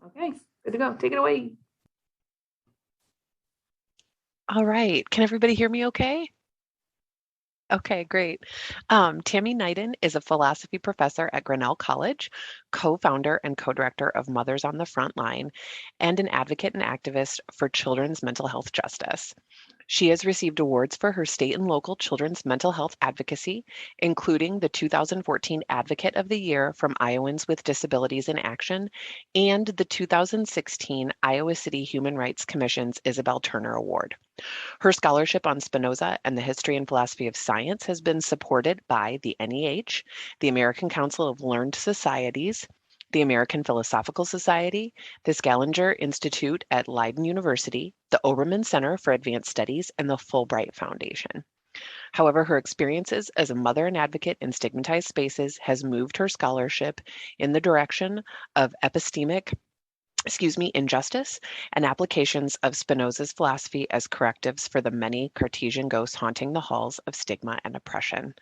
Okay, good to go. Take it away. All right. Can everybody hear me okay? Okay, great. Tammy Knighton is a philosophy professor at Grinnell College, co-founder and co-director of Mothers on the Front Line, and an advocate and activist for children's mental health justice. She has received awards for her state and local children's mental health advocacy, including the 2014 Advocate of the Year from Iowans with Disabilities in Action and the 2016 Iowa City Human Rights Commission's Isabel Turner Award. Her scholarship on Spinoza and the history and philosophy of science has been supported by the NEH, the American Council of Learned Societies, the American Philosophical Society, the Scalinger Institute at Leiden University, the Obermann Center for Advanced Studies, and the Fulbright Foundation. However, her experiences as a mother and advocate in stigmatized spaces has moved her scholarship in the direction of injustice and applications of Spinoza's philosophy as correctives for the many Cartesian ghosts haunting the halls of stigma and oppression.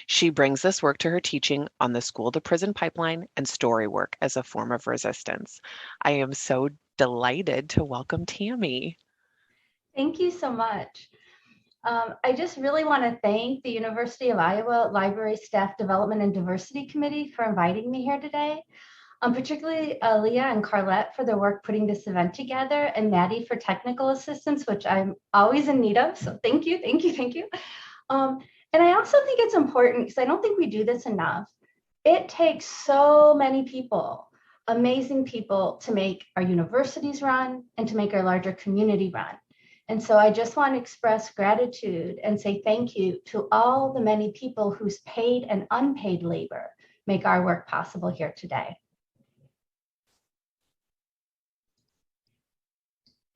She brings this work to her teaching on the school to prison pipeline and story work as a form of resistance. I am so delighted to welcome Tammy. Thank you so much. I just really want to thank the University of Iowa Library Staff Development and Diversity Committee for inviting me here today. Particularly Leah and Carlette for their work putting this event together, and Maddie for technical assistance, which I'm always in need of. So thank you, thank you, thank you. And I also think it's important because I don't think we do this enough. It takes so many people, amazing people, to make our universities run and to make our larger community run. And so I just want to express gratitude and say thank you to all the many people whose paid and unpaid labor make our work possible here today.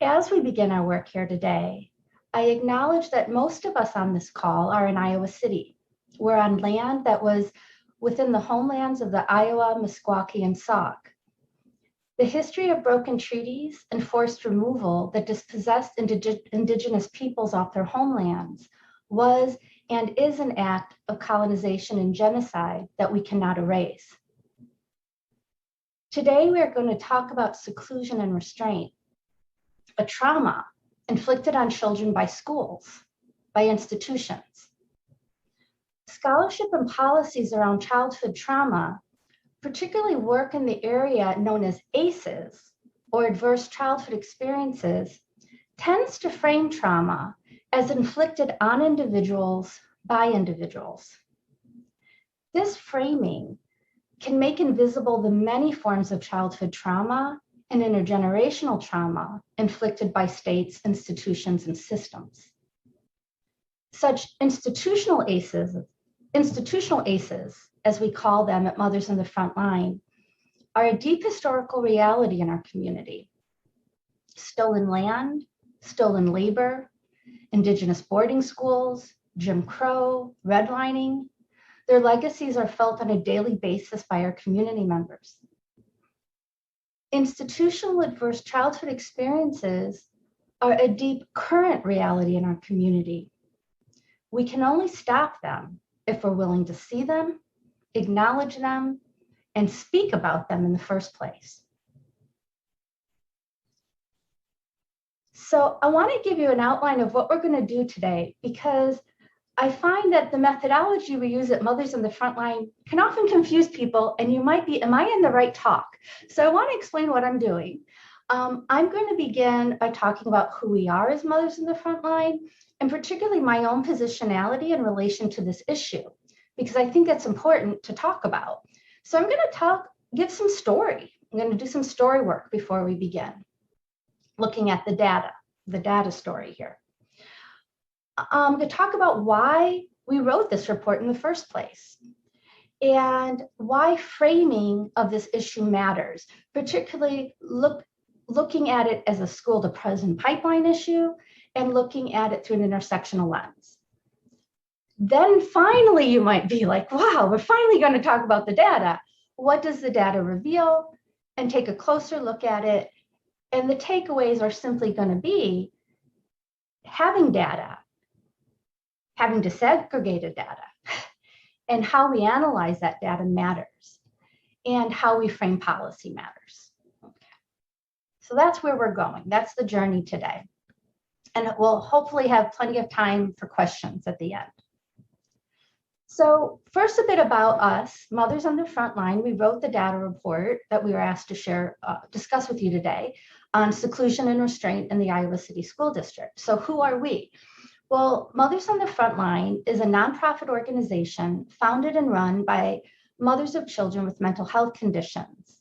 As we begin our work here today, I acknowledge that most of us on this call are in Iowa City. We're on land that was within the homelands of the Iowa, Meskwaki, and Sauk. The history of broken treaties and forced removal that dispossessed indigenous peoples off their homelands was and is an act of colonization and genocide that we cannot erase. Today, we are going to talk about seclusion and restraint, a trauma inflicted on children by schools, by institutions. Scholarship and policies around childhood trauma, particularly work in the area known as ACEs, or adverse childhood experiences, tends to frame trauma as inflicted on individuals by individuals. This framing can make invisible the many forms of childhood trauma and intergenerational trauma inflicted by states, institutions, and systems. Such institutional ACEs, as we call them at Mothers on the Front Line, are a deep historical reality in our community. Stolen land, stolen labor, indigenous boarding schools, Jim Crow, redlining, their legacies are felt on a daily basis by our community members. Institutional adverse childhood experiences are a deep current reality in our community. We can only stop them if we're willing to see them, acknowledge them, and speak about them in the first place. So I want to give you an outline of what we're going to do today, because I find that the methodology we use at Mothers on the Front Line can often confuse people, and you might be, am I in the right talk? So I want to explain what I'm doing. I'm going to begin by talking about who we are as Mothers on the Front Line, and particularly my own positionality in relation to this issue, because I think that's important to talk about. So I'm going to give some story. I'm going to do some story work before we begin, looking at the data story here. To talk about why we wrote this report in the first place and why framing of this issue matters, particularly looking at it as a school to prison pipeline issue and looking at it through an intersectional lens. Then finally, you might be like, wow, we're finally going to talk about the data. What does the data reveal? And take a closer look at it. And the takeaways are simply going to be having data, having disaggregated data, and how we analyze that data matters, and how we frame policy matters. Okay. So that's where we're going. That's the journey today. And we'll hopefully have plenty of time for questions at the end. So first, a bit about us, Mothers on the Front Line. We wrote the data report that we were asked to share, discuss with you today on seclusion and restraint in the Iowa City School District. So who are we? Well, Mothers on the Front Line is a nonprofit organization founded and run by mothers of children with mental health conditions.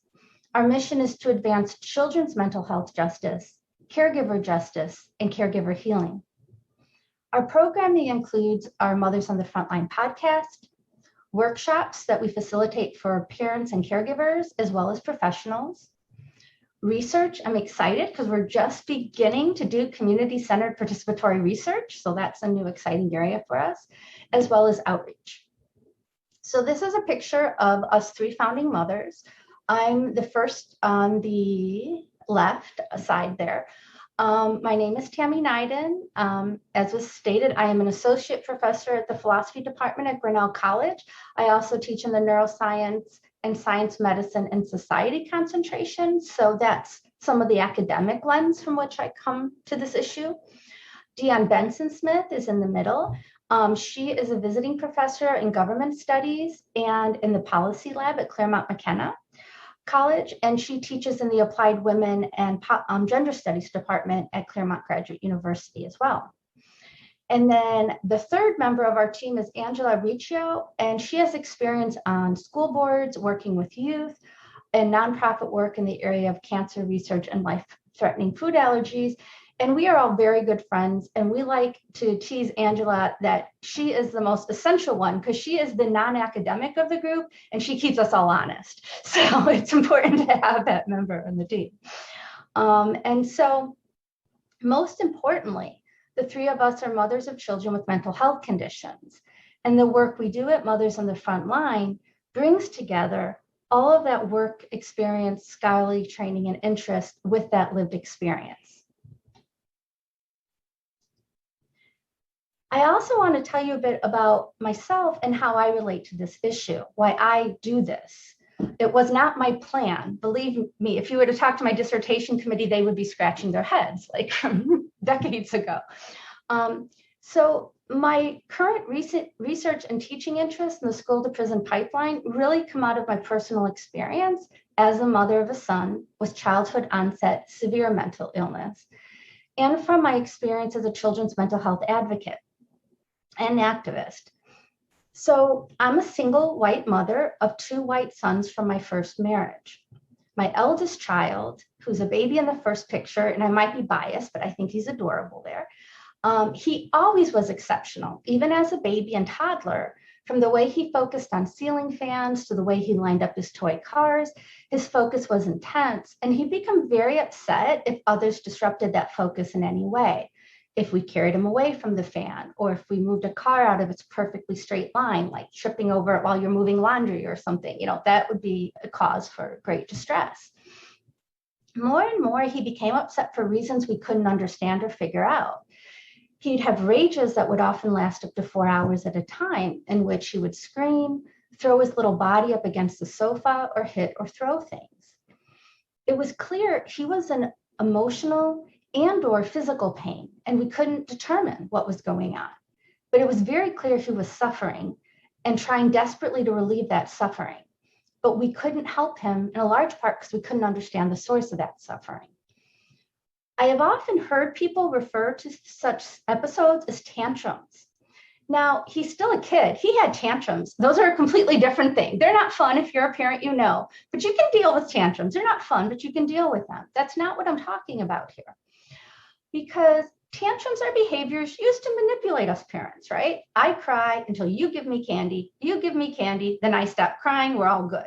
Our mission is to advance children's mental health justice, caregiver justice, and caregiver healing. Our programming includes our Mothers on the Frontline podcast, workshops that we facilitate for parents and caregivers, as well as professionals. Research, I'm excited because we're just beginning to do community-centered participatory research. So that's a new exciting area for us, as well as outreach. So this is a picture of us three founding mothers. I'm the first on the left side there. My name is Tammy Neiden. As was stated, I am an associate professor at the philosophy department at Grinnell College. I also teach in the neuroscience and science, medicine, and society concentration. So that's some of the academic lens from which I come to this issue. Deanne Benson-Smith is in the middle. She is a visiting professor in government studies and in the policy lab at Claremont McKenna College, and she teaches in the Applied Women and Gender Studies Department at Claremont Graduate University as well. And then the third member of our team is Angela Riccio, and she has experience on school boards, working with youth, and nonprofit work in the area of cancer research and life-threatening food allergies. And we are all very good friends, and we like to tease Angela that she is the most essential one because she is the non-academic of the group, and she keeps us all honest. So it's important to have that member in the team. And so most importantly, the three of us are mothers of children with mental health conditions. And the work we do at Mothers on the Front Line brings together all of that work experience, scholarly training, and interest with that lived experience. I also want to tell you a bit about myself and how I relate to this issue, why I do this. It was not my plan. Believe me, if you were to talk to my dissertation committee, they would be scratching their heads like from decades ago. So my current recent research and teaching interests in the school to prison pipeline really come out of my personal experience as a mother of a son with childhood onset severe mental illness, and from my experience as a children's mental health advocate and activist. So I'm a single white mother of two white sons from my first marriage. My eldest child, who's a baby in the first picture, and I might be biased, but I think he's adorable there. He always was exceptional, even as a baby and toddler, from the way he focused on ceiling fans to the way he lined up his toy cars. His focus was intense, and he'd become very upset if others disrupted that focus in any way. If we carried him away from the fan, or if we moved a car out of its perfectly straight line, like tripping over it while you're moving laundry or something, that would be a cause for great distress. More and more, he became upset for reasons we couldn't understand or figure out. He'd have rages that would often last up to 4 hours at a time, in which he would scream, throw his little body up against the sofa, or hit or throw things. It was clear he was an emotional and/or physical pain, and we couldn't determine what was going on. But it was very clear he was suffering and trying desperately to relieve that suffering. But we couldn't help him in a large part because we couldn't understand the source of that suffering. I have often heard people refer to such episodes as tantrums. Now, he's still a kid. He had tantrums. Those are a completely different thing. They're not fun if you're a parent, but you can deal with tantrums. They're not fun, but you can deal with them. That's not what I'm talking about here. Because tantrums are behaviors used to manipulate us parents, right? I cry until you give me candy, then I stop crying, we're all good.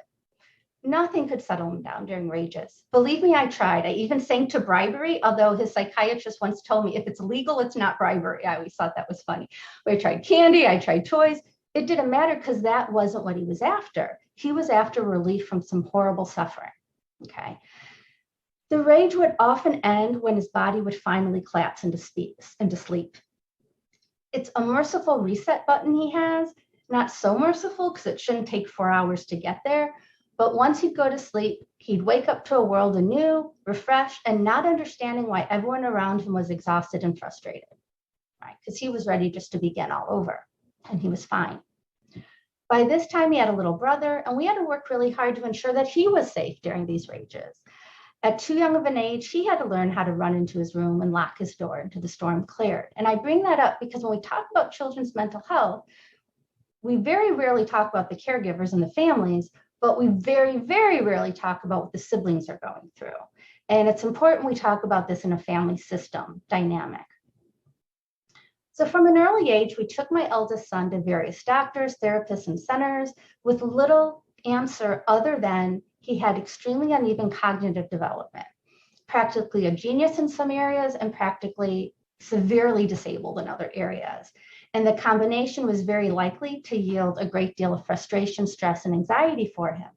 Nothing could settle him down during rages. Believe me, I tried. I even sank to bribery, although his psychiatrist once told me if it's legal, it's not bribery. I always thought that was funny. I tried candy, I tried toys. It didn't matter because that wasn't what he was after. He was after relief from some horrible suffering, okay? The rage would often end when his body would finally collapse into sleep. It's a merciful reset button he has, not so merciful because it shouldn't take 4 hours to get there, But once he'd go to sleep, he'd wake up to a world anew, refreshed, and not understanding why everyone around him was exhausted and frustrated, right? Because he was ready just to begin all over, and he was fine. By this time, he had a little brother, and we had to work really hard to ensure that he was safe during these rages. At too young of an age, he had to learn how to run into his room and lock his door until the storm cleared. And I bring that up because when we talk about children's mental health, we very rarely talk about the caregivers and the families, but we very, very rarely talk about what the siblings are going through. And it's important we talk about this in a family system dynamic. So from an early age, we took my eldest son to various doctors, therapists, and centers with little answer other than he had extremely uneven cognitive development, practically a genius in some areas and practically severely disabled in other areas. And the combination was very likely to yield a great deal of frustration, stress, and anxiety for him.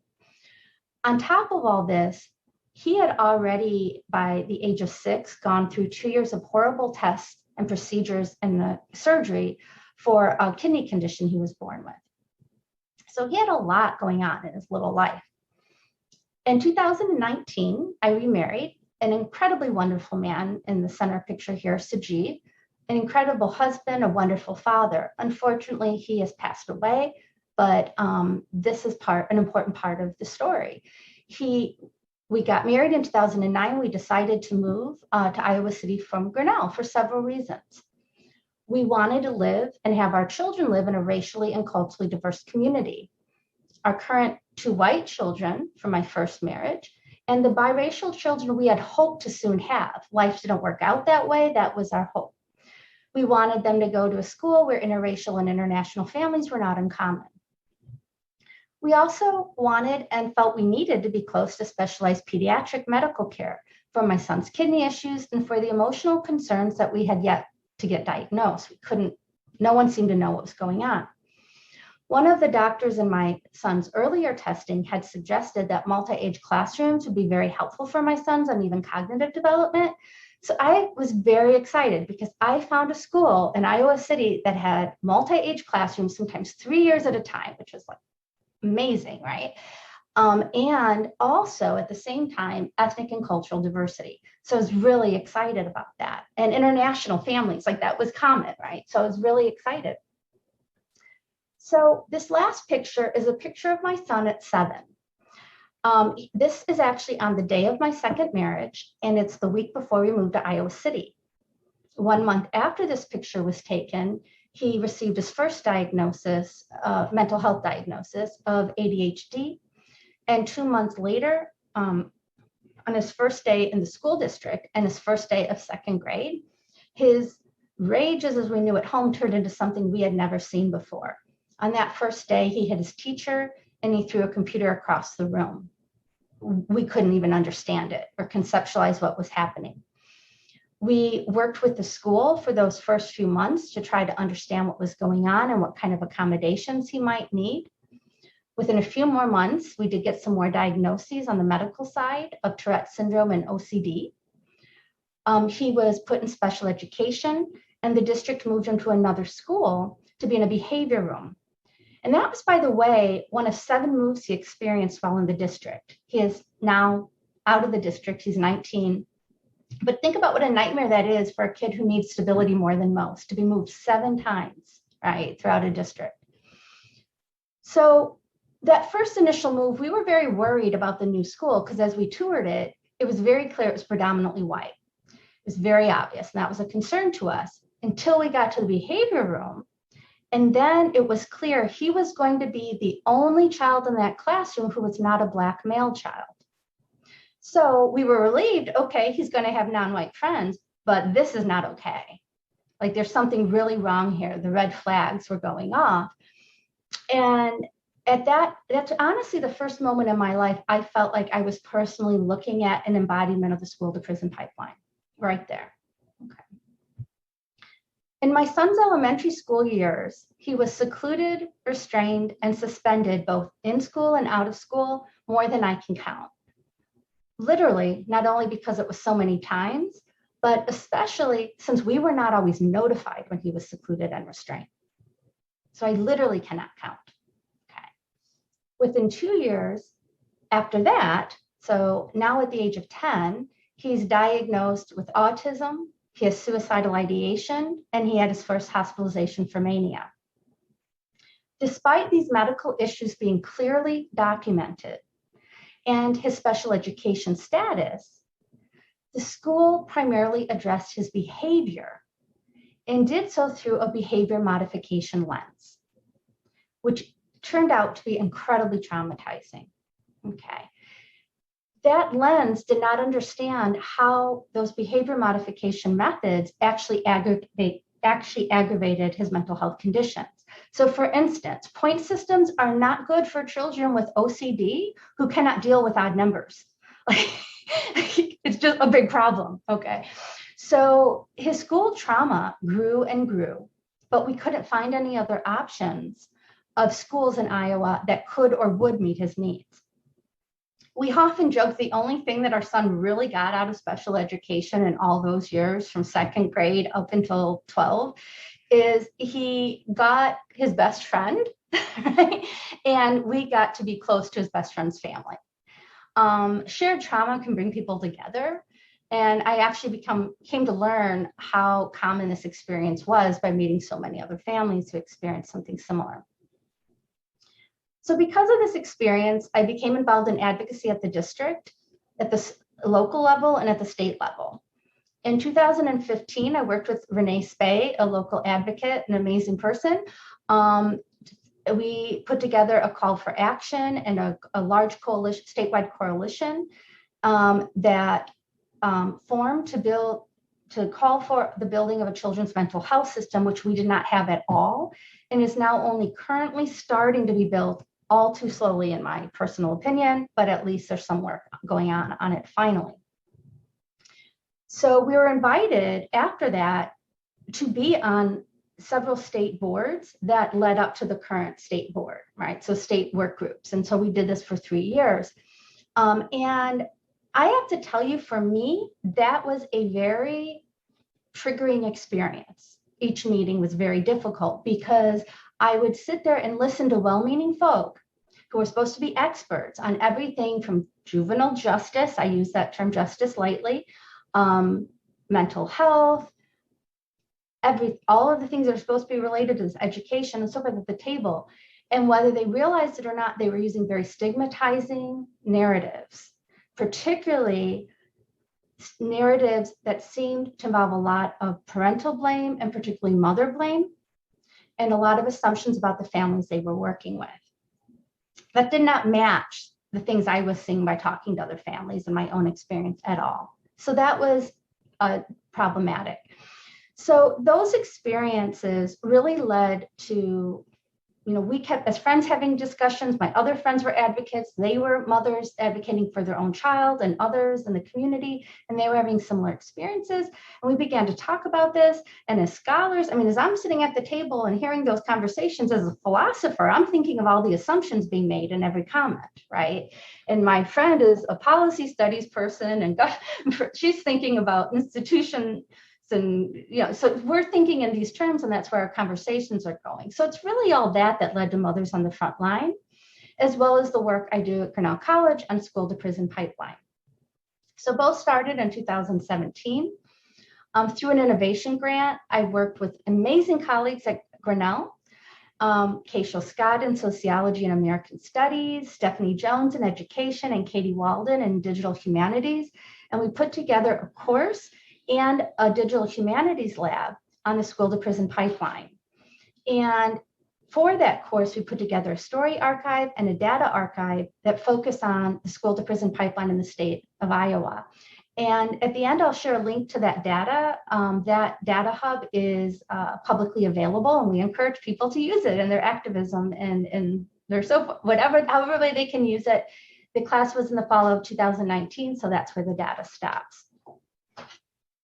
On top of all this, he had already, by the age of 6, gone through 2 years of horrible tests and procedures and surgery for a kidney condition he was born with. So he had a lot going on in his little life. In 2019, I remarried an incredibly wonderful man in the center picture here, Sajid, an incredible husband, a wonderful father. Unfortunately, he has passed away, but this is an important part of the story. We got married in 2009. We decided to move to Iowa City from Grinnell for several reasons. We wanted to live and have our children live in a racially and culturally diverse community. Our current 2 white children from my first marriage and the biracial children we had hoped to soon have. Life didn't work out that way. That was our hope. We wanted them to go to a school where interracial and international families were not uncommon. We also wanted and felt we needed to be close to specialized pediatric medical care for my son's kidney issues and for the emotional concerns that we had yet to get diagnosed. No one seemed to know what was going on. One of the doctors in my son's earlier testing had suggested that multi-age classrooms would be very helpful for my son's uneven cognitive development. So I was very excited because I found a school in Iowa City that had multi-age classrooms, sometimes 3 years at a time, which was like amazing, right? And also at the same time, ethnic and cultural diversity. So I was really excited about that. And international families, like that was common, right? So I was really excited. So this last picture is a picture of my son at 7. This is actually on the day of my second marriage, and it's the week before we moved to Iowa City. 1 month after this picture was taken, he received his first diagnosis, mental health diagnosis of ADHD. And 2 months later, on his first day in the school district and his first day of second grade, his rages as we knew at home turned into something we had never seen before. On that first day, he hit his teacher and he threw a computer across the room. We couldn't even understand it or conceptualize what was happening. We worked with the school for those first few months to try to understand what was going on and what kind of accommodations he might need. Within a few more months, we did get some more diagnoses on the medical side of Tourette syndrome and OCD. He was put in special education, and the district moved him to another school to be in a behavior room. And that was, by the way, one of 7 moves he experienced while in the district. He is now out of the district. He's 19. But think about what a nightmare that is for a kid who needs stability more than most, to be moved 7 times, right, throughout a district. So that first initial move, we were very worried about the new school because as we toured it, it was very clear it was predominantly white. It was very obvious, and that was a concern to us until we got to the behavior room. And then it was clear he was going to be the only child in that classroom who was not a Black male child. So we were relieved, okay, he's going to have non-white friends, but this is not okay. Like there's something really wrong here. The red flags were going off. And that's honestly the first moment in my life I felt like I was personally looking at an embodiment of the school to prison pipeline right there. Okay. In my son's elementary school years, he was secluded, restrained, and suspended both in school and out of school more than I can count. Literally, not only because it was so many times, but especially since we were not always notified when he was secluded and restrained. So I literally cannot count. Okay. Within 2 years, After that, so now at the age of 10, he's diagnosed with autism, he has suicidal ideation, and he had his first hospitalization for mania. Despite these medical issues being clearly documented and his special education status, the school primarily addressed his behavior and did so through a behavior modification lens, which turned out to be incredibly traumatizing. Okay. That lens did not understand how those behavior modification methods actually aggravated his mental health conditions. So for instance, point systems are not good for children with OCD who cannot deal with odd numbers. It's just a big problem, okay? So his school trauma grew and grew, but we couldn't find any other options of schools in Iowa that could or would meet his needs. We often joke the only thing that our son really got out of special education in all those years from second grade up until 12 is he got his best friend, right? And we got to be close to his best friend's family. Shared trauma can bring people together. And I actually came to learn how common this experience was by meeting so many other families who experienced something similar. So because of this experience, I became involved in advocacy at the district, at the local level, and at the state level. In 2015, I worked with Renee Spey, a local advocate, an amazing person. We put together a call for action and a large coalition, statewide coalition that formed to call for the building of a children's mental health system, which we did not have at all, and is now only currently starting to be built, all too slowly in my personal opinion, but at least there's some work going on it finally. So we were invited after that to be on several state boards that led up to the current state board, right? So state work groups. And so we did this for 3 years. And I have to tell you, for me, that was a very triggering experience. Each meeting was very difficult because I would sit there and listen to well-meaning folk who were supposed to be experts on everything from juvenile justice, I use that term justice lightly, mental health, all of the things that are supposed to be related to this education and so forth at the table. And whether they realized it or not, they were using very stigmatizing narratives, particularly narratives that seemed to involve a lot of parental blame and particularly mother blame, and a lot of assumptions about the families they were working with. That did not match the things I was seeing by talking to other families and my own experience at all. So that was problematic. So those experiences really led to, we kept as friends having discussions. My other friends were advocates. They were mothers advocating for their own child and others in the community, and they were having similar experiences. And we began to talk about this. And as scholars, as I'm sitting at the table and hearing those conversations as a philosopher, I'm thinking of all the assumptions being made in every comment, right? And my friend is a policy studies person, and she's thinking about institutions. And so we're thinking in these terms, and that's where our conversations are going. So it's really all that led to Mothers on the Front Line, as well as the work I do at Grinnell College on School to Prison Pipeline. So both started in 2017. Through an innovation grant, I worked with amazing colleagues at Grinnell, Keisha Scott in Sociology and American Studies, Stephanie Jones in Education, and Katie Walden in Digital Humanities. And we put together a course and a digital humanities lab on the School to Prison Pipeline. And for that course, we put together a story archive and a data archive that focus on the School to Prison Pipeline in the state of Iowa. And at the end, I'll share a link to that data. That data hub is publicly available, and we encourage people to use it in their activism and their however way they can use it. The class was in the fall of 2019, so that's where the data stops.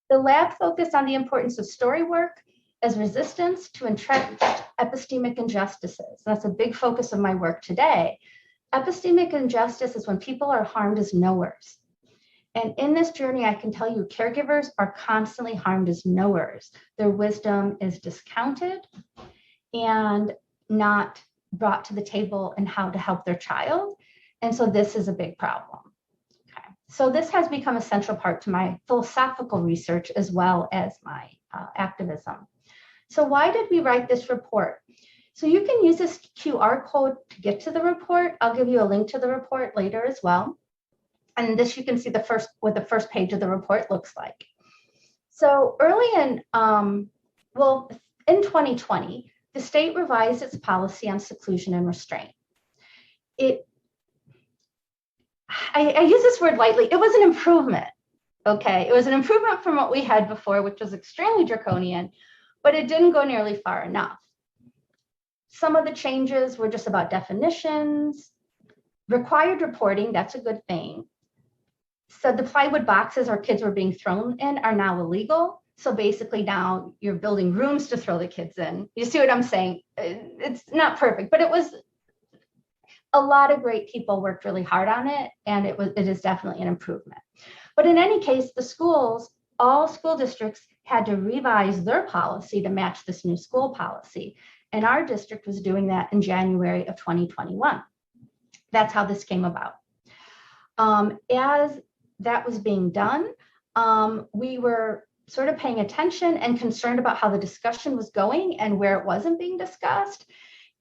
The lab focused on the importance of story work as resistance to entrenched epistemic injustices. That's a big focus of my work today. Epistemic injustice is when people are harmed as knowers. And in this journey, I can tell you caregivers are constantly harmed as knowers. Their wisdom is discounted and not brought to the table in how to help their child. And so this is a big problem. Okay. So this has become a central part to my philosophical research as well as my activism. So why did we write this report? So you can use this QR code to get to the report. I'll give you a link to the report later as well. And this you can see what the first page of the report looks like. So early in 2020, the state revised its policy on seclusion and restraint. I use this word lightly. It was an improvement. Okay, it was an improvement from what we had before, which was extremely draconian, but it didn't go nearly far enough. Some of the changes were just about definitions, required reporting, that's a good thing. So the plywood boxes our kids were being thrown in are now illegal. So basically now you're building rooms to throw the kids in. You see what I'm saying? It's not perfect, but it was a lot of great people worked really hard on it, and it is definitely an improvement. But in any case, all school districts had to revise their policy to match this new school policy. And our district was doing that in January of 2021. That's how this came about. As that was being done, we were sort of paying attention and concerned about how the discussion was going and where it wasn't being discussed.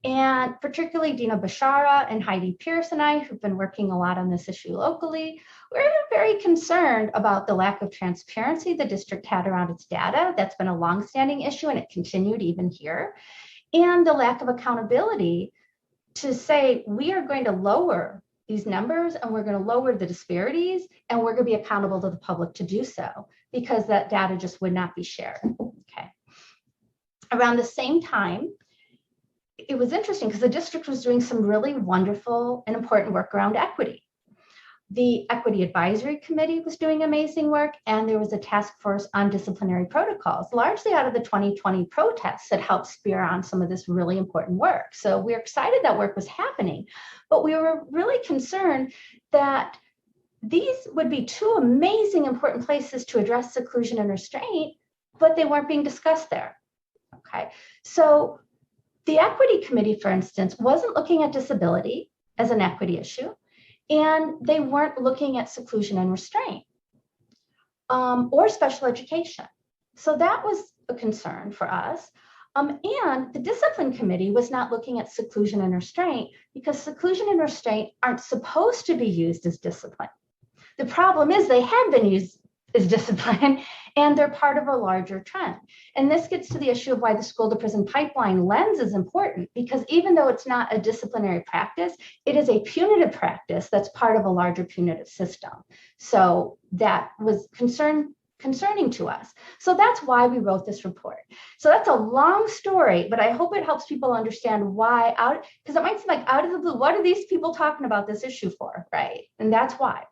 And particularly Dina Bashara and Heidi Pierce and I, who've been working a lot on this issue locally, we're very concerned about the lack of transparency the district had around its data. That's been a longstanding issue, and it continued even here. And the lack of accountability to say, we are going to lower these numbers and we're going to lower the disparities, and we're going to be accountable to the public to do so, because that data just would not be shared. Okay. Around the same time, it was interesting because the district was doing some really wonderful and important work around equity. The Equity Advisory Committee was doing amazing work, and there was a task force on disciplinary protocols, largely out of the 2020 protests that helped spear on some of this really important work. So we're excited that work was happening, but we were really concerned that these would be two amazing important places to address seclusion and restraint, but they weren't being discussed there. Okay, so the Equity Committee, for instance, wasn't looking at disability as an equity issue, and they weren't looking at seclusion and restraint or special education. So that was a concern for us. And the Discipline Committee was not looking at seclusion and restraint because seclusion and restraint aren't supposed to be used as discipline. The problem is they have been used as discipline, and they're part of a larger trend. And this gets to the issue of why the school to prison pipeline lens is important, because even though it's not a disciplinary practice, it is a punitive practice that's part of a larger punitive system. So that was concerning to us. So that's why we wrote this report. So that's a long story, but I hope it helps people understand why, because it might seem like out of the blue, what are these people talking about this issue for, right? And that's why.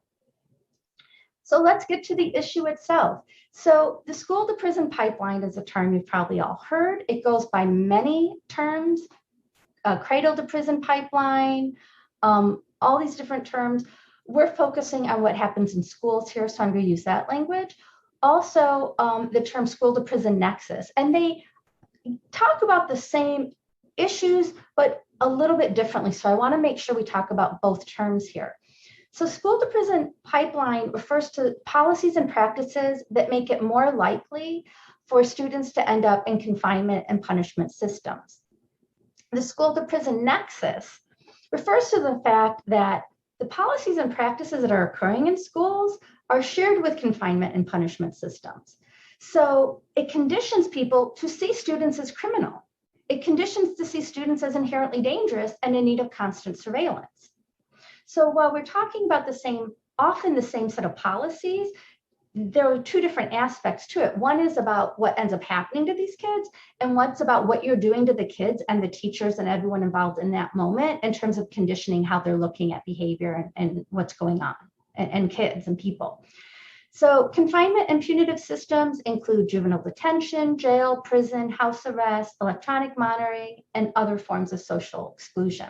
So let's get to the issue itself. So the school to prison pipeline is a term you've probably all heard. It goes by many terms, cradle to prison pipeline, all these different terms. We're focusing on what happens in schools here, so I'm going to use that language. Also, the term school to prison nexus, and they talk about the same issues, but a little bit differently. So I want to make sure we talk about both terms here. So school to prison pipeline refers to policies and practices that make it more likely for students to end up in confinement and punishment systems. The school to prison nexus refers to the fact that the policies and practices that are occurring in schools are shared with confinement and punishment systems. So it conditions people to see students as criminal. It conditions to see students as inherently dangerous and in need of constant surveillance. So while we're talking about often the same set of policies, there are two different aspects to it. One is about what ends up happening to these kids, and what's about what you're doing to the kids and the teachers and everyone involved in that moment in terms of conditioning how they're looking at behavior and what's going on, and kids and people. So confinement and punitive systems include juvenile detention, jail, prison, house arrest, electronic monitoring, and other forms of social exclusion.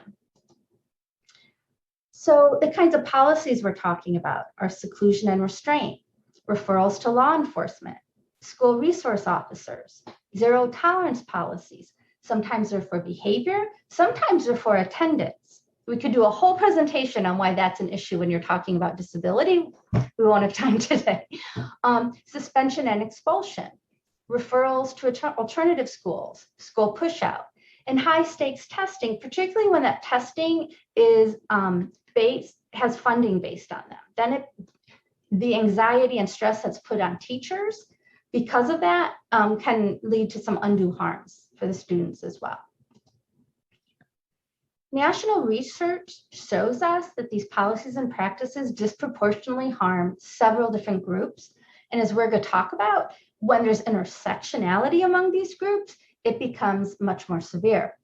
So the kinds of policies we're talking about are seclusion and restraint, referrals to law enforcement, school resource officers, zero tolerance policies. Sometimes they're for behavior, sometimes they're for attendance. we could do a whole presentation on why that's an issue when you're talking about disability. We won't have time today. Suspension and expulsion, referrals to alternative schools, school push out, and high stakes testing, particularly when that testing is has funding based on them. Then the anxiety and stress that's put on teachers because of that can lead to some undue harms for the students as well. National research shows us that these policies and practices disproportionately harm several different groups. And as we're going to talk about, when there's intersectionality among these groups, it becomes much more severe.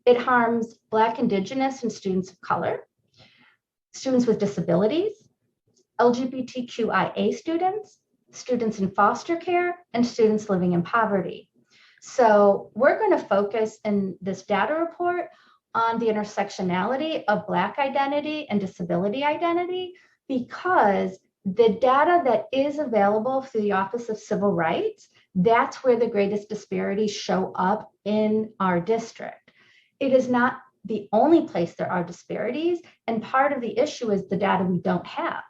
It harms Black, Indigenous, and students of color, students with disabilities, LGBTQIA students, students in foster care, and students living in poverty. So we're going to focus in this data report on the intersectionality of Black identity and disability identity, because the data that is available through the Office of Civil Rights, that's where the greatest disparities show up in our district. It is not the only place there are disparities, and part of the issue is the data we don't have.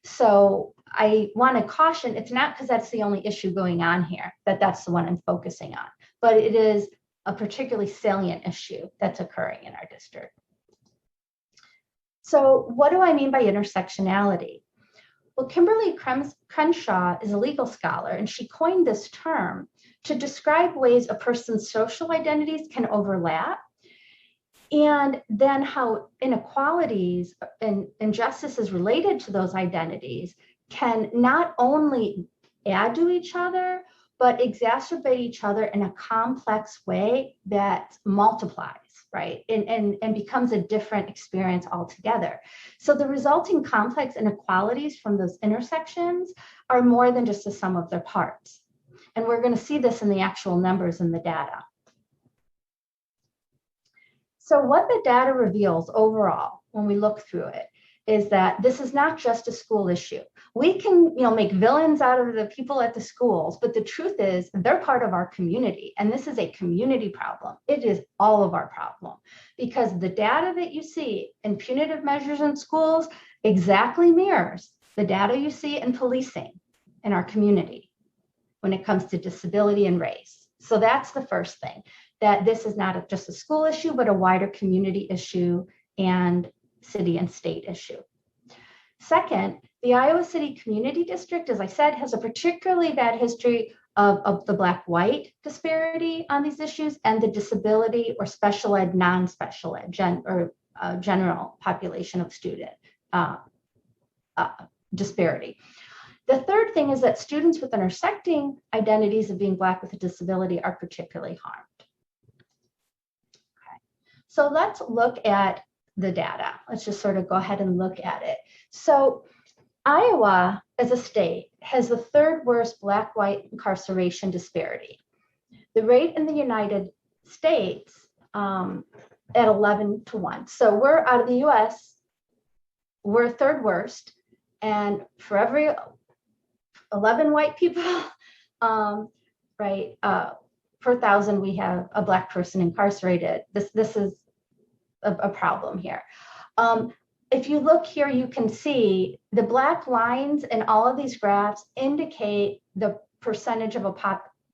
So I want to caution, it's not because that's the only issue going on here, that's the one I'm focusing on, but it is a particularly salient issue that's occurring in our district. So what do I mean by intersectionality? Well, Kimberly Crenshaw is a legal scholar, and she coined this term to describe ways a person's social identities can overlap, and then how inequalities and injustices related to those identities can not only add to each other, but exacerbate each other in a complex way that multiplies, right? And becomes a different experience altogether. So the resulting complex inequalities from those intersections are more than just the sum of their parts. And we're going to see this in the actual numbers in the data. So what the data reveals overall, when we look through it, is that this is not just a school issue. We can, make villains out of the people at the schools, but the truth is they're part of our community, and this is a community problem. It is all of our problem, because the data that you see in punitive measures in schools exactly mirrors the data you see in policing in our community when it comes to disability and race. So that's the first thing, that this is not just a school issue, but a wider community issue and city and state issue. Second, the Iowa City Community District, as I said, has a particularly bad history of the Black-white disparity on these issues and the disability or special ed, non-special ed, general population of student disparity. The third thing is that students with intersecting identities of being Black with a disability are particularly harmed. Okay. So let's look at the data. Let's just sort of go ahead and look at it. So Iowa as a state has the third worst Black-white incarceration disparity. The rate in the United States at 11-to-1. So we're out of the US, we're third worst. And for every 11 white people, per 1,000, we have a Black person incarcerated. This is a problem here. If you look here, you can see the Black lines in all of these graphs indicate the percentage of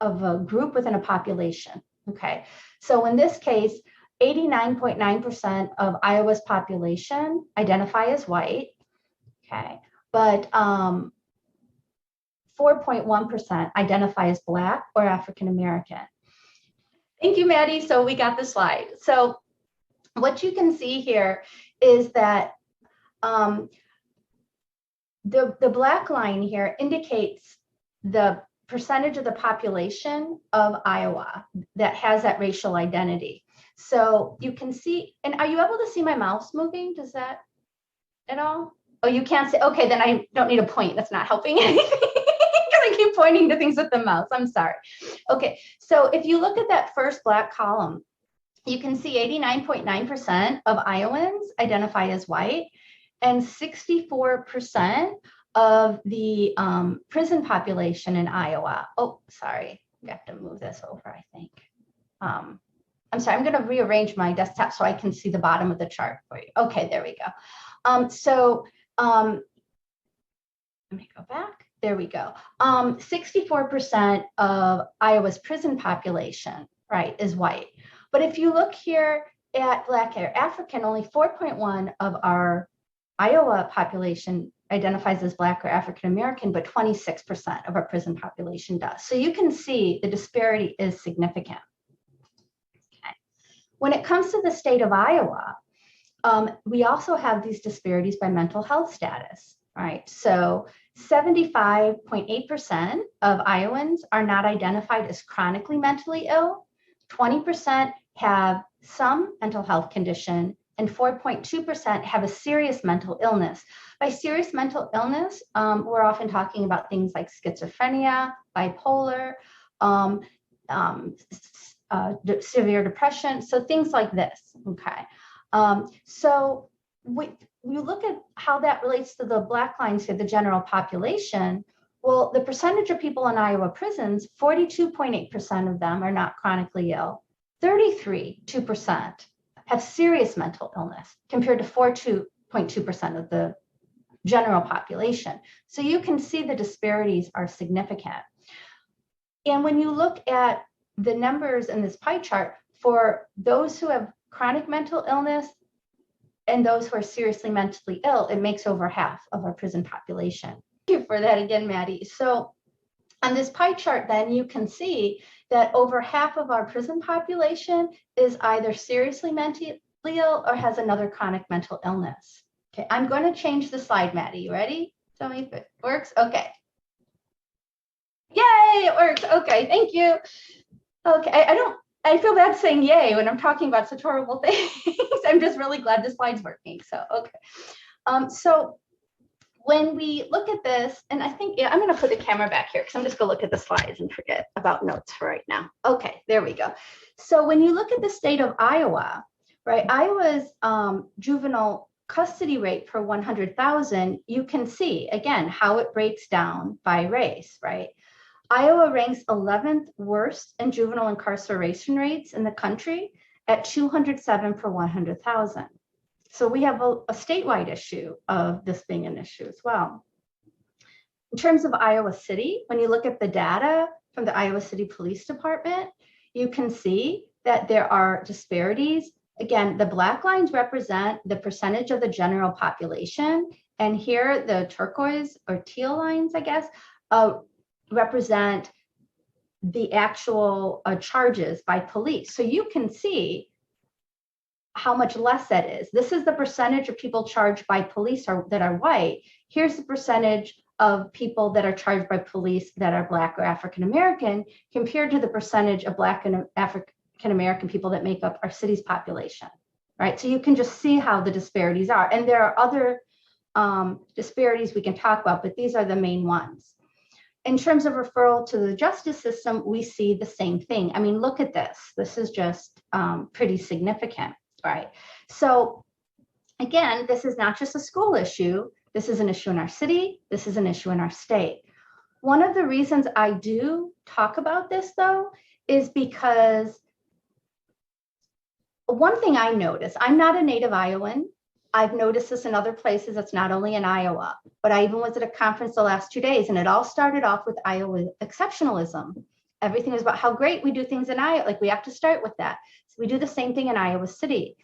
a group within a population. Okay, so in this case, 89.9% of Iowa's population identify as white. Okay, but 4.1% identify as Black or African American. Thank you, Maddie. So we got the slide. So what you can see here is that the Black line here indicates the percentage of the population of Iowa that has that racial identity. So you can see, and are you able to see my mouse moving? Does that at all? Oh, you can't see. Okay, then I don't need a point. That's not helping anything because I keep pointing to things with the mouse. I'm sorry. Okay, so if you look at that first Black column, you can see 89.9% of Iowans identify as white, and 64% of the prison population in Iowa. Oh, sorry, we have to move this over, I think. I'm sorry, I'm going to rearrange my desktop so I can see the bottom of the chart for you. Okay, there we go. Let me go back. There we go. 64% of Iowa's prison population, right, is white. But if you look here at Black or African, only 4.1 of our Iowa population identifies as Black or African American, but 26% of our prison population does. So you can see the disparity is significant. Okay. When it comes to the state of Iowa, we also have these disparities by mental health status, right? So 75.8% of Iowans are not identified as chronically mentally ill, 20% have some mental health condition, and 4.2% have a serious mental illness. By serious mental illness, we're often talking about things like schizophrenia, bipolar, severe depression, so things like this, okay? So we look at how that relates to the black lines here, the general population. Well, the percentage of people in Iowa prisons, 42.8% of them are not chronically ill. 33.2% have serious mental illness compared to 4.2% of the general population. So you can see the disparities are significant. And when you look at the numbers in this pie chart for those who have chronic mental illness and those who are seriously mentally ill, it makes over half of our prison population. Thank you for that again, Maddie. So on this pie chart, then you can see that over half of our prison population is either seriously mentally ill or has another chronic mental illness. Okay, I'm going to change the slide, Maddie. You ready? Tell me if it works. Okay. Yay, it works. Okay, thank you. Okay, I feel bad saying yay when I'm talking about such horrible things. I'm just really glad the slide's working. So, okay. So when we look at this, and I think, yeah, I'm going to put the camera back here because I'm just going to look at the slides and forget about notes for right now. Okay, there we go. So when you look at the state of Iowa, right, Iowa's juvenile custody rate per 100,000, you can see, again, how it breaks down by race, right? Iowa ranks 11th worst in juvenile incarceration rates in the country at 207 per 100,000. So we have a statewide issue of this being an issue as well. In terms of Iowa City, when you look at the data from the Iowa City Police Department, you can see that there are disparities. Again, the black lines represent the percentage of the general population. And here the turquoise or teal lines, I guess, represent the actual charges by police. So you can see how much less that is. This is the percentage of people charged by police that are white. Here's the percentage of people that are charged by police that are Black or African American compared to the percentage of Black and African American people that make up our city's population, right? So you can just see how the disparities are. And there are other disparities we can talk about, but these are the main ones. In terms of referral to the justice system, we see the same thing. I mean, look at this. This is just pretty significant, right? So again, this is not just a school issue. This is an issue in our city. This is an issue in our state. One of the reasons I do talk about this, though, is because one thing I notice, I'm not a native Iowan. I've noticed this in other places. It's not only in Iowa, but I even was at a conference the last 2 days, and it all started off with Iowa exceptionalism. Everything was about how great we do things in Iowa. Like, we have to start with that. So we do the same thing in Iowa City.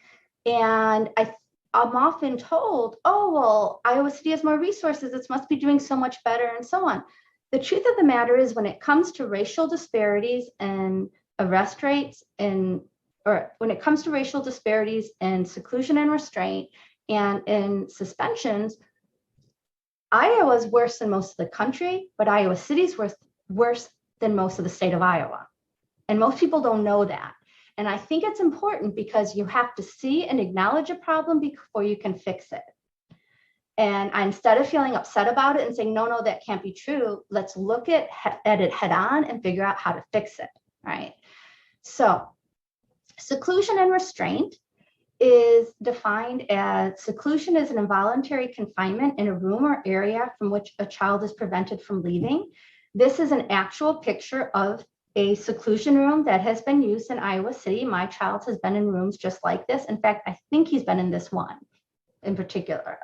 And I'm often told, oh, well, Iowa City has more resources. It must be doing so much better and so on. The truth of the matter is, when it comes to racial disparities and arrest rates, or when it comes to racial disparities in seclusion and restraint, and in suspensions, Iowa's worse than most of the country, but Iowa City's worse than most of the state of Iowa. And most people don't know that. And I think it's important because you have to see and acknowledge a problem before you can fix it. And instead of feeling upset about it and saying, no, that can't be true, let's look at it head on and figure out how to fix it, right? So seclusion and restraint is defined as seclusion is an involuntary confinement in a room or area from which a child is prevented from leaving. This is an actual picture of a seclusion room that has been used in Iowa City. My child has been in rooms just like this. In fact, I think he's been in this one in particular.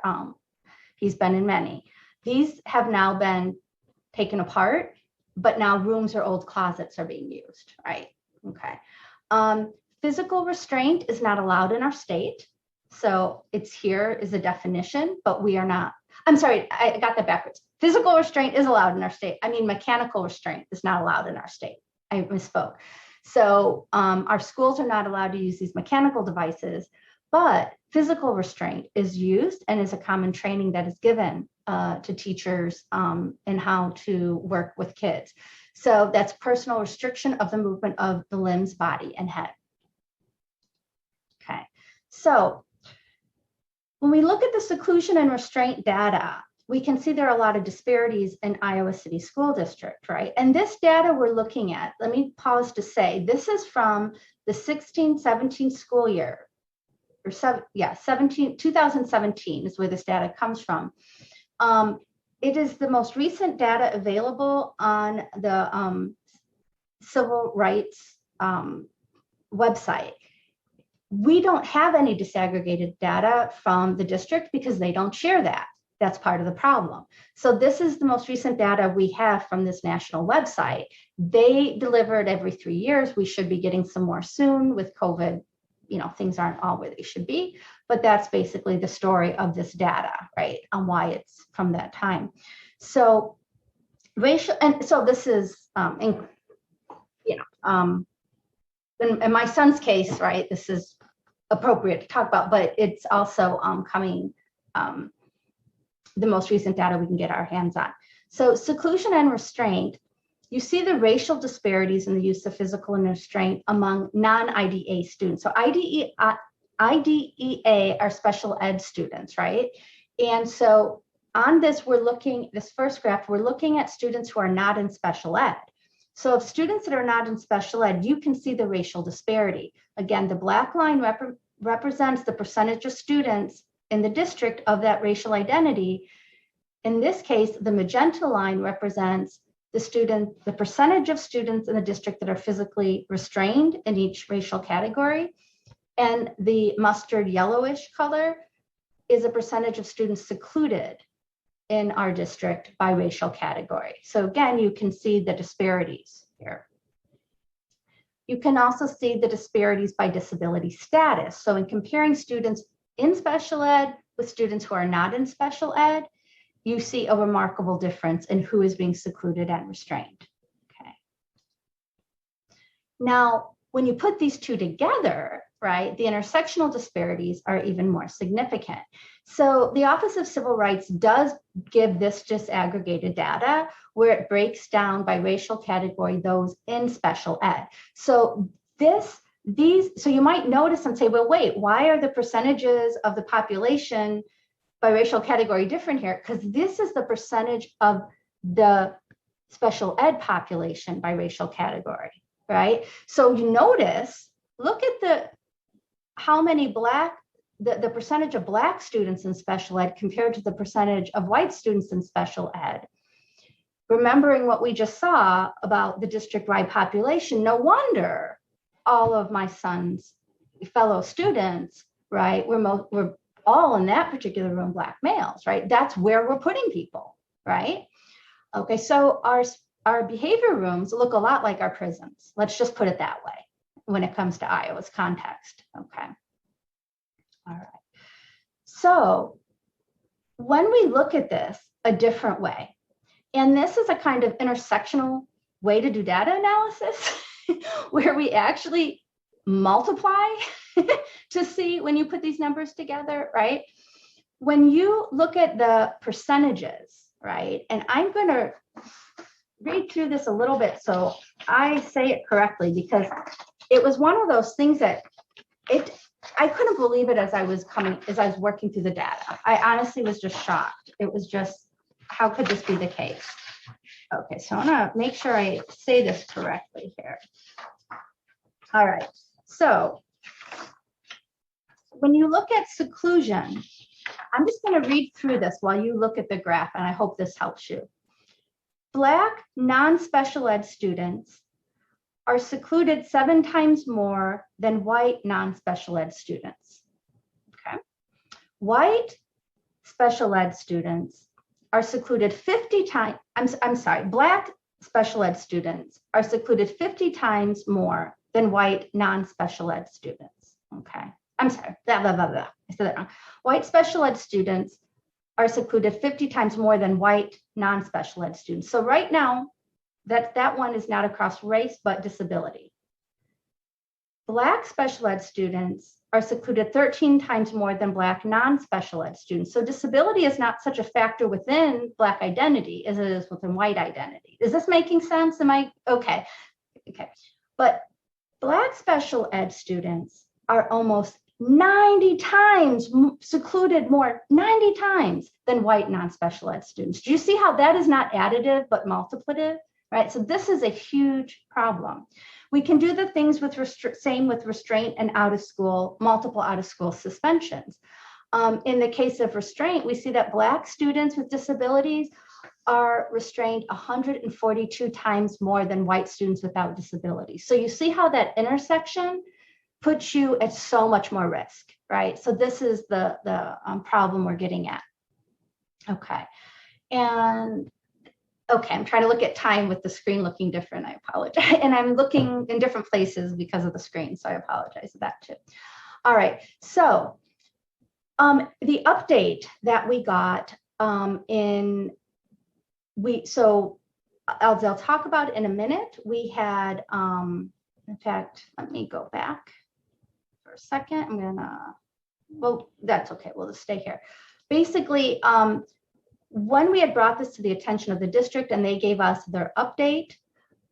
He's been in many. These have now been taken apart, but now rooms or old closets are being used, right? Okay. Physical restraint is not allowed in our state. So it's here is a definition, but we are not. I'm sorry, I got that backwards. Physical restraint is allowed in our state. I mean, mechanical restraint is not allowed in our state. I misspoke. So our schools are not allowed to use these mechanical devices, but physical restraint is used and is a common training that is given to teachers in how to work with kids. So that's personal restriction of the movement of the limbs, body, and head. Okay, so when we look at the seclusion and restraint data, we can see there are a lot of disparities in Iowa City School District, right? And this data we're looking at, let me pause to say, this is from the 16-17 school year, or 2017 is where this data comes from. It is the most recent data available on the civil rights website. We don't have any disaggregated data from the district because they don't share that. That's part of the problem. So this is the most recent data we have from this national website. They deliver it every 3 years. We should be getting some more soon with COVID. You know, things aren't all where they should be, but that's basically the story of this data, right? On why it's from that time. So racial, and so this is, in my son's case, right, this is appropriate to talk about, but it's also coming, the most recent data we can get our hands on. So seclusion and restraint, you see the racial disparities in the use of physical and restraint among non-IDEA students. So IDEA are special ed students, right? And so on this, we're looking, this first graph, we're looking at students who are not in special ed. So of students that are not in special ed, you can see the racial disparity. Again, the black line represents the percentage of students in the district of that racial identity. In this case, the magenta line represents the percentage of students in the district that are physically restrained in each racial category. And the mustard yellowish color is a percentage of students secluded in our district by racial category. So again, you can see the disparities here. You can also see the disparities by disability status. So in comparing students in special ed with students who are not in special ed, you see a remarkable difference in who is being secluded and restrained. Okay. Now, when you put these two together, right, the intersectional disparities are even more significant. So the Office of Civil Rights does give this disaggregated data where it breaks down by racial category those in special ed. So so you might notice and say, well, wait, why are the percentages of the population by racial category different here? Because this is the percentage of the special ed population by racial category, right? So you notice, look at how many the percentage of Black students in special ed compared to the percentage of white students in special ed. Remembering what we just saw about the district-wide population, no wonder all of my son's fellow students, right, we're all in that particular room Black males, right? That's where we're putting people, right? Okay, so our behavior rooms look a lot like our prisons. Let's just put it that way when it comes to Iowa's context, okay? All right, so when we look at this a different way, and this is a kind of intersectional way to do data analysis where we actually multiply to see when you put these numbers together, right? When you look at the percentages, right? And I'm going to read through this a little bit so I say it correctly, because it was one of those things that I couldn't believe it as I was working through the data. I honestly was just shocked. It was just, how could this be the case? Okay, so I'm gonna make sure I say this correctly here. All right, so when you look at seclusion, I'm just gonna read through this while you look at the graph, and I hope this helps you. Black non-special ed students are secluded 7 times more than white non-special ed students. Okay. White special ed students are secluded 50 times, I'm sorry, Black special ed students are secluded 50 times more than white non-special ed students. Okay. I'm sorry, blah, blah, blah, blah. I said that wrong. White special ed students are secluded 50 times more than white non-special ed students. So right now, that one is not across race, but disability. Black special ed students are secluded 13 times more than Black non-special ed students. So disability is not such a factor within Black identity as it is within white identity. Is this making sense? Am I, okay. But Black special ed students are almost 90 times secluded more, 90 times than white non-special ed students. Do you see how that is not additive, but multiplicative? Right, so this is a huge problem. We can do the things with same with restraint and out of school, multiple out of school suspensions. In the case of restraint, we see that Black students with disabilities are restrained 142 times more than white students without disabilities. So you see how that intersection puts you at so much more risk, right? So this is the problem we're getting at. Okay, and okay, I'm trying to look at time with the screen looking different. I apologize. And I'm looking in different places because of the screen. So I apologize for that too. All right. So the update that we got I'll talk about it in a minute. We had, in fact, let me go back for a second. Well, that's okay. We'll just stay here. Basically, when we had brought this to the attention of the district and they gave us their update,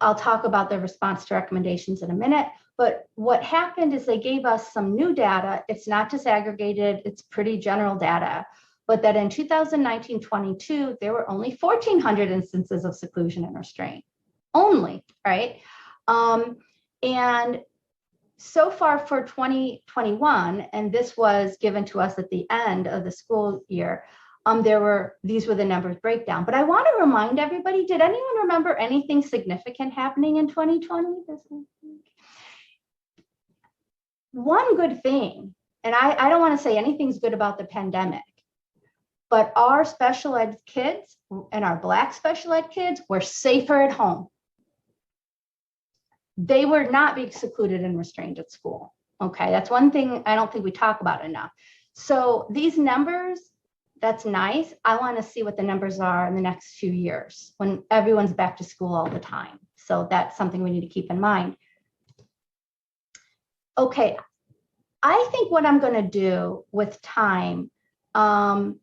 I'll talk about their response to recommendations in a minute. But what happened is they gave us some new data. It's not disaggregated, it's pretty general data, but that in 2019-22, there were only 1,400 instances of seclusion and restraint, only, right? And so far for 2021, and this was given to us at the end of the school year, these were the numbers breakdown. But I want to remind everybody, did anyone remember anything significant happening in 2020? One good thing, and I don't want to say anything's good about the pandemic, but our special ed kids and our Black special ed kids were safer at home. They were not being secluded and restrained at school. Okay, that's one thing I don't think we talk about enough. So these numbers, that's nice. I want to see what the numbers are in the next few years when everyone's back to school all the time. So that's something we need to keep in mind. Okay, I think what I'm going to do with time, I'm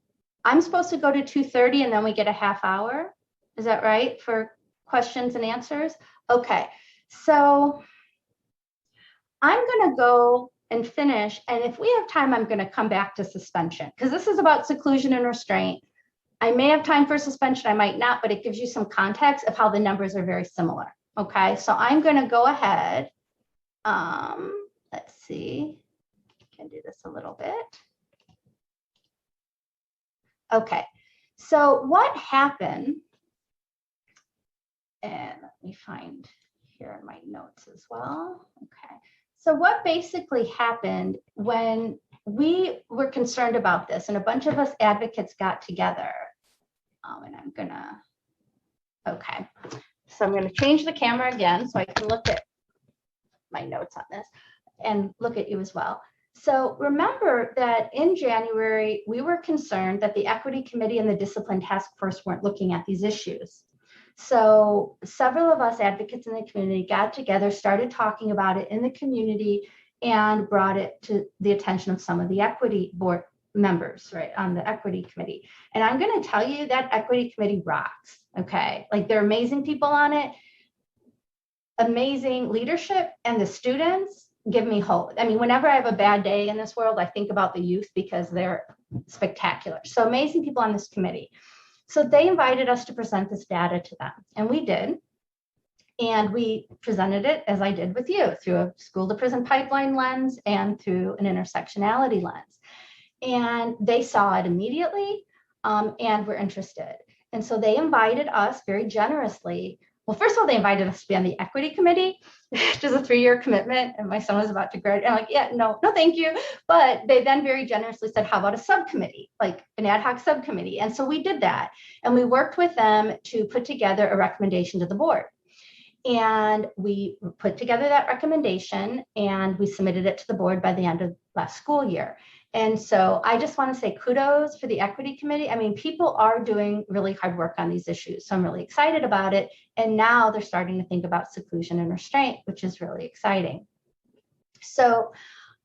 supposed to go to 2:30 and then we get a half hour. Is that right for questions and answers? Okay, so I'm going to go and finish. And if we have time, I'm going to come back to suspension because this is about seclusion and restraint. I may have time for suspension, I might not, but it gives you some context of how the numbers are very similar. Okay, so I'm going to go ahead. Let's see, I can do this a little bit. Okay, so what happened, and let me find here in my notes as well. Okay. So what basically happened when we were concerned about this and a bunch of us advocates got together, and I'm gonna, okay. So I'm gonna change the camera again so I can look at my notes on this and look at you as well. So remember that in January, we were concerned that the Equity Committee and the Discipline Task Force weren't looking at these issues. So several of us advocates in the community got together, started talking about it in the community, and brought it to the attention of some of the equity board members, right, on the equity committee. And I'm going to tell you that equity committee rocks, okay? Like they're amazing people on it, amazing leadership, and the students give me hope. I mean, whenever I have a bad day in this world, I think about the youth because they're spectacular. So amazing people on this committee. So they invited us to present this data to them, and we did. And we presented it, as I did with you, through a school to prison pipeline lens and through an intersectionality lens. And they saw it immediately and were interested. And so they invited us very generously. well, first of all, they invited us to be on the equity committee, which is a 3-year commitment. And my son was about to graduate. I'm like, yeah, no, thank you. But they then very generously said, how about a subcommittee, like an ad hoc subcommittee? And so we did that. And we worked with them to put together a recommendation to the board. And we put together that recommendation and we submitted it to the board by the end of last school year. And so I just want to say kudos for the equity committee. I mean, people are doing really hard work on these issues. So I'm really excited about it. And now they're starting to think about seclusion and restraint, which is really exciting. So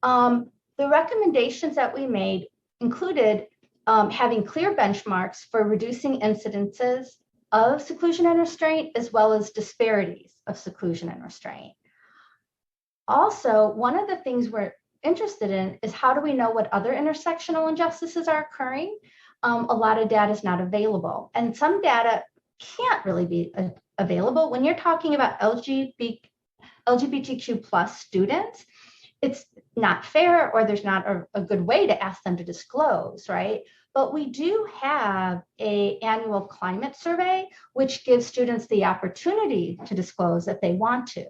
the recommendations that we made included having clear benchmarks for reducing incidences of seclusion and restraint, as well as disparities of seclusion and restraint. Also, one of the things we're interested in is how do we know what other intersectional injustices are occurring? A lot of data is not available, and some data can't really be available. When you're talking about LGBTQ plus students, it's not fair, or there's not a good way to ask them to disclose, right? But we do have an annual climate survey, which gives students the opportunity to disclose if they want to.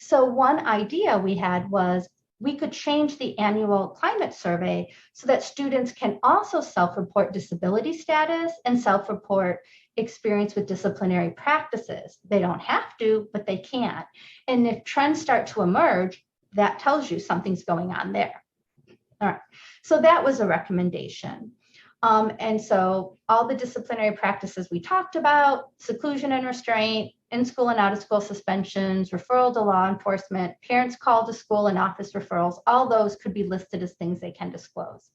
So one idea we had was we could change the annual climate survey so that students can also self-report disability status and self-report experience with disciplinary practices. They don't have to, but they can. And if trends start to emerge, that tells you something's going on there. All right, so that was a recommendation. And so all the disciplinary practices we talked about, seclusion and restraint, in-school and out-of-school suspensions, referral to law enforcement, parents call to school and office referrals, all those could be listed as things they can disclose.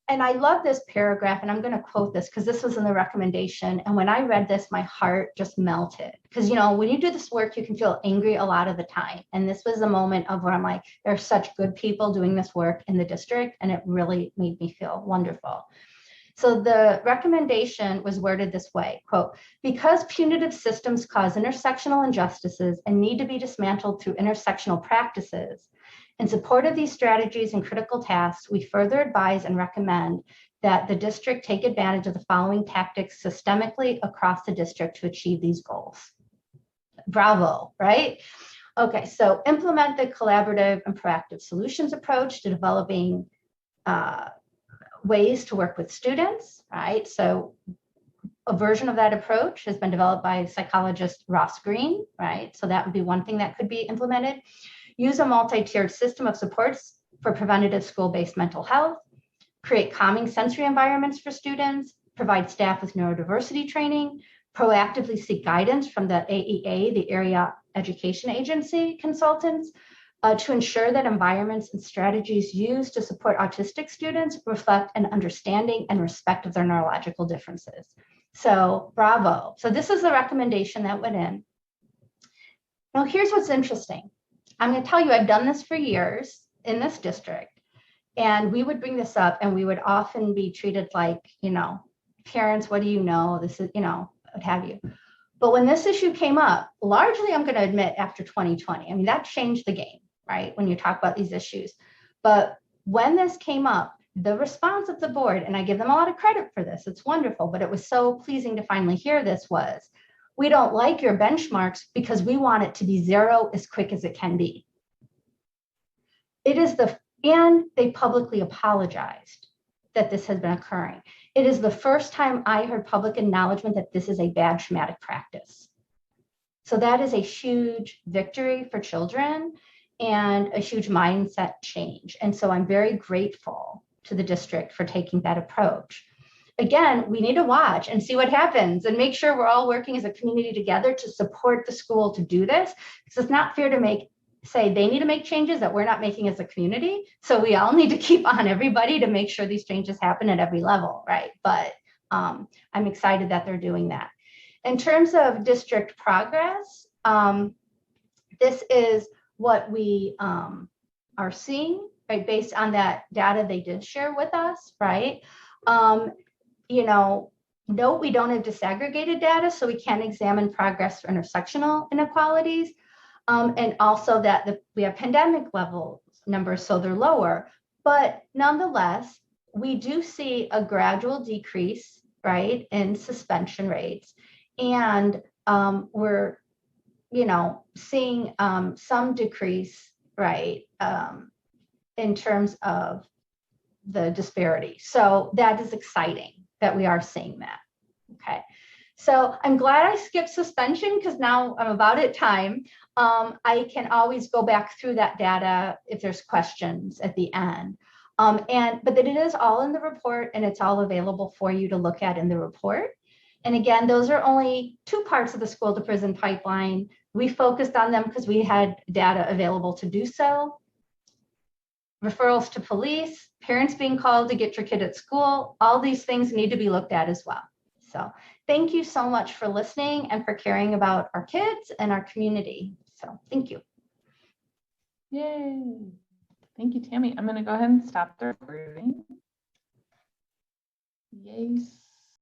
And I love this paragraph, and I'm going to quote this because this was in the recommendation. And when I read this, my heart just melted. Because, you know, when you do this work, you can feel angry a lot of the time. And this was a moment of where I'm like, there are such good people doing this work in the district, and it really made me feel wonderful. So the recommendation was worded this way, quote, because punitive systems cause intersectional injustices and need to be dismantled through intersectional practices, in support of these strategies and critical tasks, we further advise and recommend that the district take advantage of the following tactics systemically across the district to achieve these goals. Bravo, right? Okay, so implement the collaborative and proactive solutions approach to developing ways to work with students, right? So a version of that approach has been developed by psychologist Ross Green, right? So that would be one thing that could be implemented. Use a multi-tiered system of supports for preventative school-based mental health, create calming sensory environments for students, provide staff with neurodiversity training, proactively seek guidance from the AEA, the Area Education Agency consultants, to ensure that environments and strategies used to support autistic students reflect an understanding and respect of their neurological differences. So bravo. So this is the recommendation that went in. Now here's what's interesting. I'm going to tell you, I've done this for years in this district, and we would bring this up and we would often be treated like, you know, parents, what do you know? This is, you know, what have you. But when this issue came up, largely, I'm going to admit after 2020, I mean, that changed the game, right? When you talk about these issues. But when this came up, the response of the board, and I give them a lot of credit for this, it's wonderful, but it was so pleasing to finally hear this was, we don't like your benchmarks because we want it to be zero as quick as it can be. And they publicly apologized that this has been occurring. It is the first time I heard public acknowledgement that this is a bad traumatic practice. So that is a huge victory for children and a huge mindset change. And so I'm very grateful to the district for taking that approach. Again, we need to watch and see what happens and make sure we're all working as a community together to support the school to do this, because it's not fair to say they need to make changes that we're not making as a community. So we all need to keep on everybody to make sure these changes happen at every level, right? But I'm excited that they're doing that. In terms of district progress, this is what we are seeing, right? Based on that data they did share with us, right? You know, note we don't have disaggregated data, so we can't examine progress for intersectional inequalities. And also that we have pandemic level numbers, so they're lower. But nonetheless, we do see a gradual decrease, right, in suspension rates. and we're, seeing some decrease, right, in terms of the disparity. So that is exciting that we are seeing that. Okay. So I'm glad I skipped suspension because now I'm about at time. I can always go back through that data if there's questions at the end. But that it is all in the report and it's all available for you to look at in the report. And again, those are only 2 parts of the school to prison pipeline. We focused on them because we had data available to do so. Referrals to police, parents being called to get your kid at school, all these things need to be looked at as well. So thank you so much for listening and for caring about our kids and our community. So thank you. Yay. Thank you, Tammy. I'm going to go ahead and stop the recording. Yes.